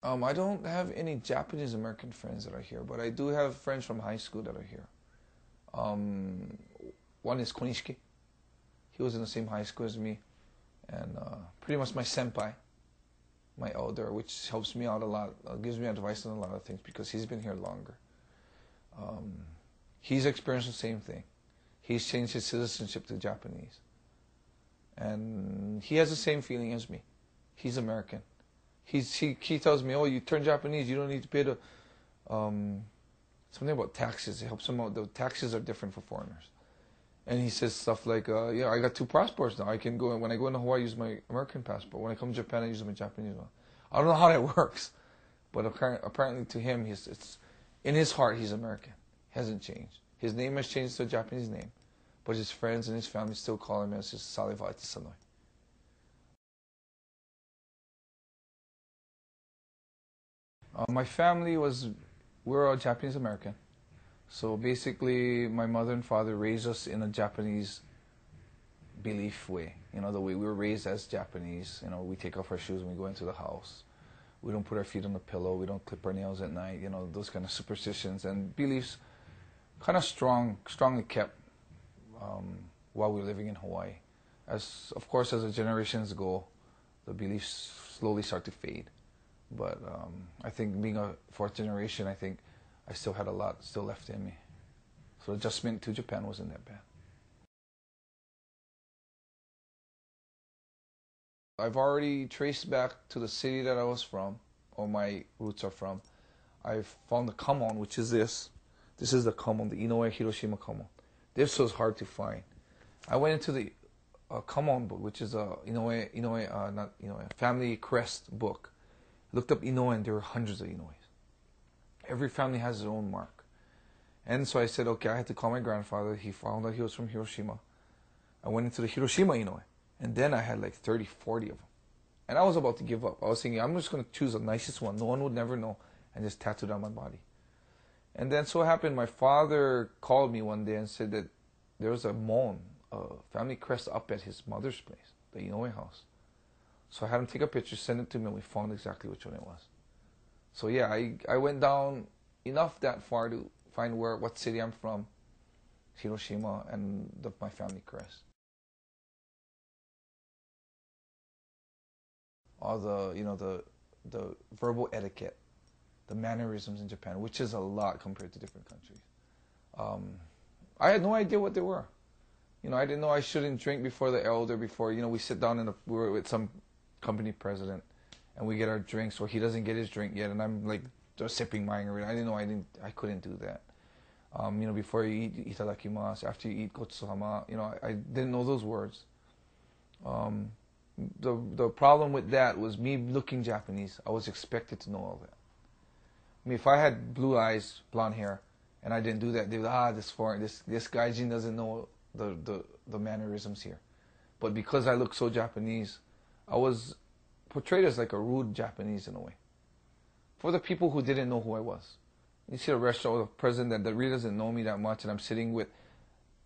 I don't have any Japanese American friends that are here, but I do have friends from high school that are here. Um, One is Konishiki. He was in the same high school as me, and pretty much my senpai, my elder, which helps me out a lot, gives me advice on a lot of things because he's been here longer. Um, he's experienced the same thing. He's changed his citizenship to Japanese, and he has the same feeling as me. He's American. He tells me, oh, you turn Japanese, you don't need to pay the something about taxes. It helps him out. The taxes are different for foreigners. And he says stuff like, yeah, I got two passports now. I can go, when I go into Hawaii, I use my American passport. When I come to Japan, I use my Japanese one. I don't know how that works, but apparently to him, it's in his heart, he's American. Hasn't changed. His name has changed to a Japanese name, but his friends and his family still call him as his Salivati Sanoy. My family we're all Japanese American. So basically, my mother and father raised us in a Japanese belief way. You know, the way we were raised as Japanese. You know, we take off our shoes when we go into the house. We don't put our feet on the pillow. We don't clip our nails at night. You know, those kind of superstitions and beliefs, kind of strongly kept while we were living in Hawaii. As of course, as the generations go, the beliefs slowly start to fade. But I think being a fourth generation, I think I still had a lot still left in me. So adjustment to Japan wasn't that bad. I've already traced back to the city that I was from, or my roots are from. I've found the kamon, which is this. This is the kamon, the Inoue Hiroshima kamon. This was hard to find. I went into the kamon book, which is a not Inoue, family crest book. Looked up Inoue, and there were hundreds of Inoues. Every family has their own mark. And so I said, okay, I had to call my grandfather. He found out he was from Hiroshima. I went into the Hiroshima Inoue. And then I had like 30, 40 of them. And I was about to give up. I was thinking, I'm just going to choose the nicest one. No one would never know. And just tattoo it on my body. And then so happened, my father called me one day and said that there was a mon, a family crest up at his mother's place, the Inoue house. So I had him take a picture, send it to me, and we found exactly which one it was. So yeah, I went down enough that far to find what city I'm from, Hiroshima, and my family crest. All the verbal etiquette, the mannerisms in Japan, which is a lot compared to different countries. I had no idea what they were. You know, I didn't know I shouldn't drink before the elder. Before, we sit down we were with some company president, and we get our drinks, or he doesn't get his drink yet, and I'm like just sipping mine already. I didn't know I couldn't do that. Before you eat itadakimasu, after you eat gotsuhama, I didn't know those words. The problem with that was me looking Japanese. I was expected to know all that. I mean, if I had blue eyes, blonde hair, and I didn't do that, they would, this gaijin doesn't know the mannerisms here. But because I look so Japanese, I was portrayed as like a rude Japanese in a way. For the people who didn't know who I was. You see a restaurant with a president that really doesn't know me that much, and I'm sitting with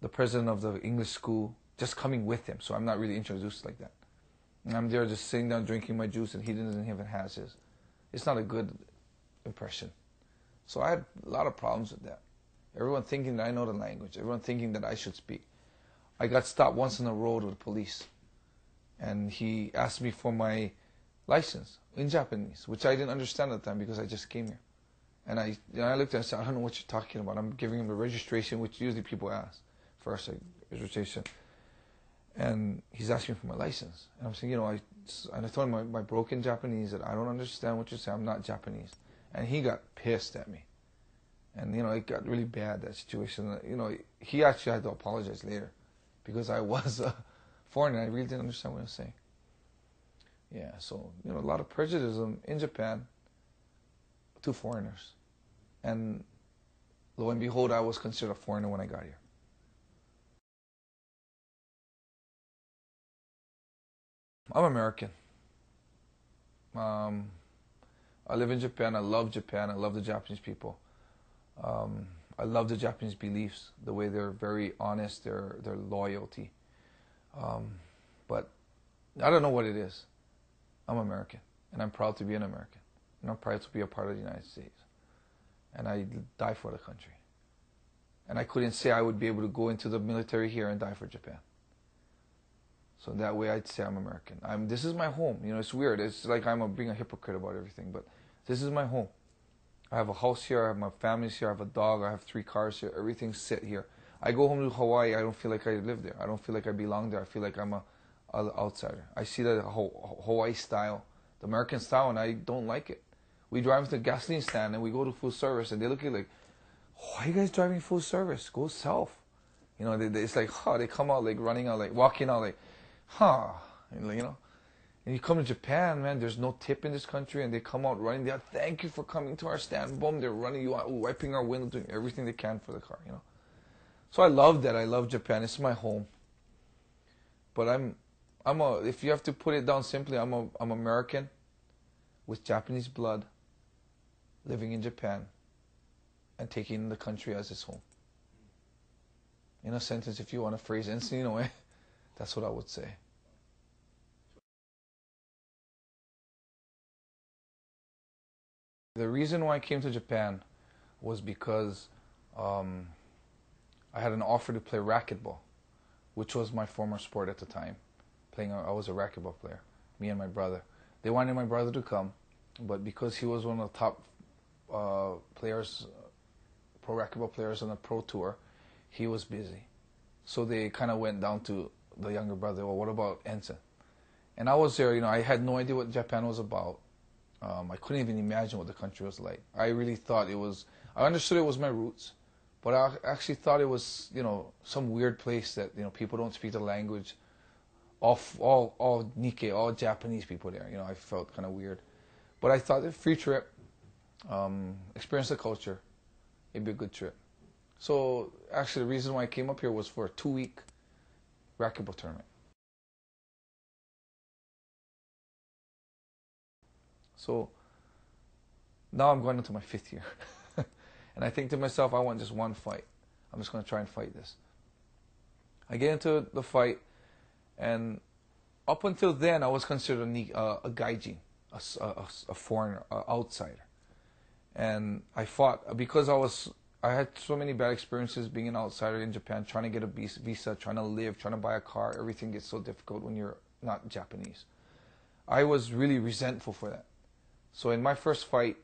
the president of the English school, just coming with him, so I'm not really introduced like that. And I'm there just sitting down drinking my juice, and he doesn't even have his. It's not a good impression. So I had a lot of problems with that. Everyone thinking that I know the language. Everyone thinking that I should speak. I got stopped once on the road with the police, and he asked me for my license in Japanese, which I didn't understand at the time because I just came here. And I looked at him and said, I don't know what you're talking about. I'm giving him the registration, which usually people ask first, like registration. And he's asking for my license. And I'm saying, I told him my broken Japanese that I don't understand what you're saying. I'm not Japanese. And he got pissed at me. And, it got really bad, that situation. He actually had to apologize later because I was a foreigner. I really didn't understand what he was saying. Yeah, so, a lot of prejudice in Japan to foreigners. And lo and behold, I was considered a foreigner when I got here. I'm American. Um, I live in Japan. I love Japan. I love the Japanese people. I love the Japanese beliefs, the way they're very honest, their loyalty. But I don't know what it is. I'm American, and I'm proud to be an American. and I'm proud to be a part of the United States. And I die for the country. And I couldn't say I would be able to go into the military here and die for Japan. So that way I'd say I'm American. This is my home. You know, it's weird. It's like I'm being a hypocrite about everything, but this is my home. I have a house here. I have my family's here. I have a dog. I have 3 cars here. Everything's set here. I go home to Hawaii. I don't feel like I live there. I don't feel like I belong there. I feel like I'm a outsider. I see the Hawaii style, the American style, and I don't like it. We drive to the gasoline stand and we go to full service, and they look at like, why are you guys driving full service? Go self. You know, it's like, they come out like running out, like walking out like, and, you know. And you come to Japan, man, there's no tip in this country, and they come out running. They're, thank you for coming to our stand. Boom, they're running you out, wiping our window, doing everything they can for the car, you know. So I love that. I love Japan. It's my home. But if you have to put it down simply, I'm American with Japanese blood, living in Japan, and taking the country as its home. In a sentence, if you want to phrase Enson Inoue, that's what I would say. The reason why I came to Japan was because I had an offer to play racquetball, which was my former sport at the time. I was a racquetball player, me and my brother. They wanted my brother to come, but because he was one of the top players, pro racquetball players on the pro tour, he was busy. So they kind of went down to the younger brother, well, what about Enson? And I was there, you know, I had no idea what Japan was about. I couldn't even imagine what the country was like. I really thought I understood it was my roots, but I actually thought it was, you know, some weird place that, you know, people don't speak the language. All Nikkei, all Japanese people there, you know, I felt kind of weird. But I thought a free trip, experience the culture, it'd be a good trip. So actually the reason why I came up here was for a 2-week racquetball tournament. So now I'm going into my 5th year. And I think to myself, I want just one fight. I'm just going to try and fight this. I get into the fight, and up until then, I was considered a gaijin, a foreigner, an outsider. And I fought because I had so many bad experiences being an outsider in Japan, trying to get a visa, trying to live, trying to buy a car. Everything gets so difficult when you're not Japanese. I was really resentful for that. So in my first fight,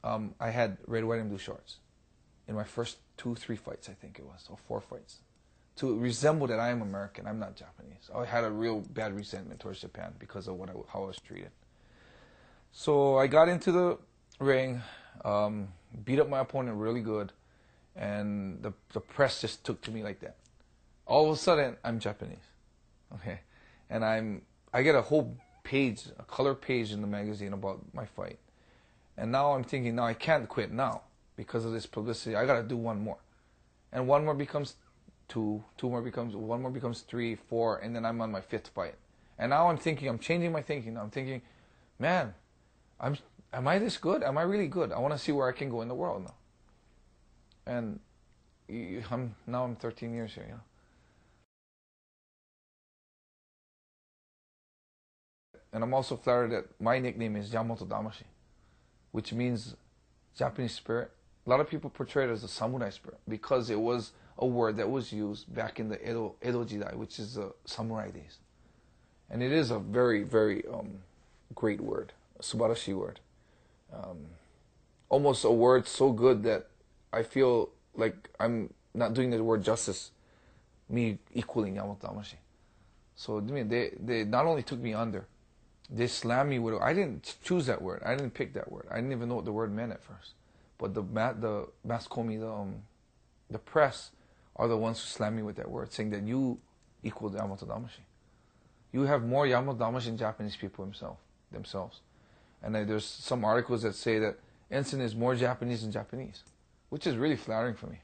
I had red, white, and blue shorts. In my first 2-3 fights, I think it was, or 4 fights. To resemble that I am American, I'm not Japanese. I had a real bad resentment towards Japan because of how I was treated. So I got into the ring, beat up my opponent really good, and the press just took to me like that. All of a sudden, I'm Japanese, okay, and I get a whole page, a color page in the magazine about my fight, and now I'm thinking, now I can't quit now because of this publicity. I gotta do one more, and one more becomes 2, 2 more becomes 1 more becomes 3, 4, and then I'm on my 5th fight. And now I'm thinking, I'm changing my thinking. Now I'm thinking, man, am I this good? Am I really good? I want to see where I can go in the world now. And I'm 13 years here, you know. And I'm also flattered that my nickname is Yamato Damashi, which means Japanese spirit. A lot of people portray it as a samurai spirit because it was a word that was used back in the Edo Jidai, which is the samurai days. And it is a very, very great word, a subarashi word. Almost a word so good that I feel like I'm not doing the word justice, me equaling Yamato Damashi. So I mean, they not only took me under, they slammed me with it. I didn't choose that word. I didn't pick that word. I didn't even know what the word meant at first. But the mass komi, the press, are the ones who slammed me with that word, saying that you equal Yamato Damashi. You have more Yamato Damashi than Japanese people themselves. And there's some articles that say that Enson is more Japanese than Japanese, which is really flattering for me.